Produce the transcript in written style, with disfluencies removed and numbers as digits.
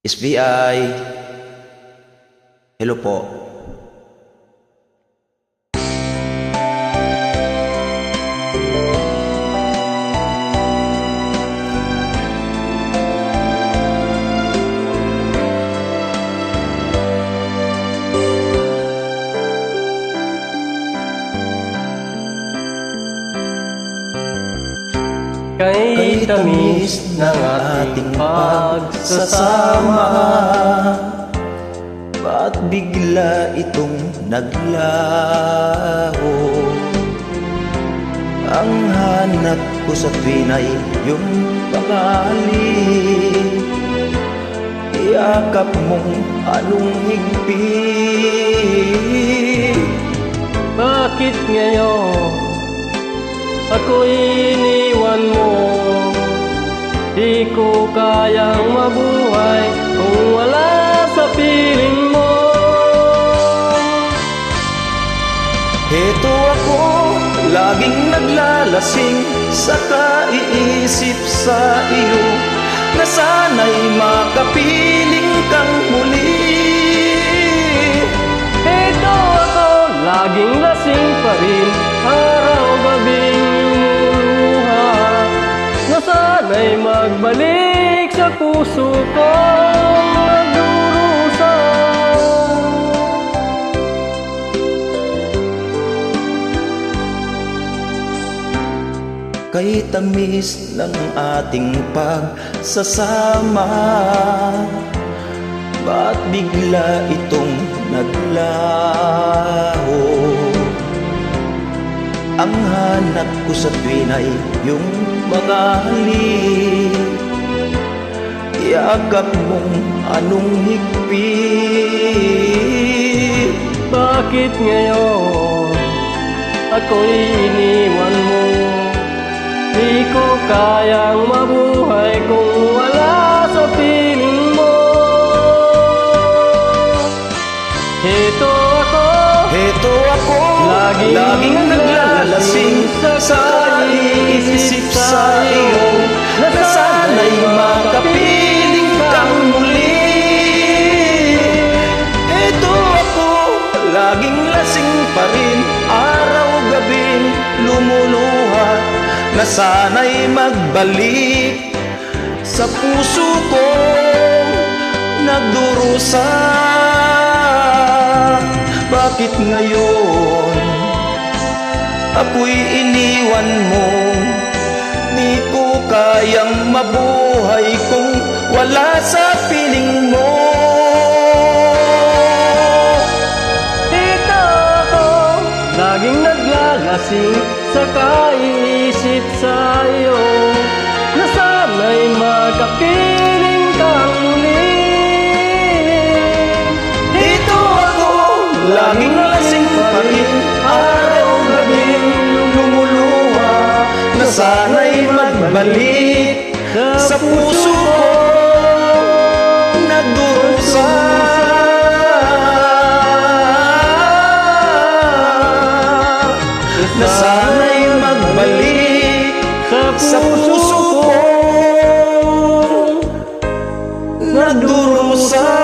SBI, hello po. Kay tamis ng ating pagsasama, ba't bigla itong naglaho? Ang hanap ko sa tuwin ay yung pangalit, yakap mong anong higpit. bakit ngayon ako'y iniwan mo? Di ko kayang mabuhay kung wala sa piling mo. Heto ako, laging naglalasing sa kaiisip sa iyo, na sana'y makapiling kang muli. Ito ako, laging lasing pa rin, araw-gabing lumuluha, na sana'y magbalik sa puso kong nagdurusa. Kay tamis ng ating pagsasama, ba't bigla itong naglaho? Ang hanap ko sa tuwin ay yung mga halik, yakap mong anong higpit. Bakit ngayon ako'y iniwan mo? Di ko kayang mabuhay kung wala sa piling mo. Heto ako, laging naglalasing sa iisip sa iyo, na sana'y makapiling kang muli. Heto ako, laging lasing pa rin, araw-gabing lumuluha, na sana'y magbalik sa puso kong nagdurusa. Bakit ngayon ako'y iniwan mo? Di ko kayang mabuhay kung wala sa piling mo. Ito ako, laging naglalasing sa kaiisip sa iyo, na sana'y makapiling kang muli. Dito ako, laging lasing pa rin, araw-gabing lumuluha, na sana'y magbalik sa puso ko nagdurusa. Na sana'y magbalik sa puso ko nagdurusa.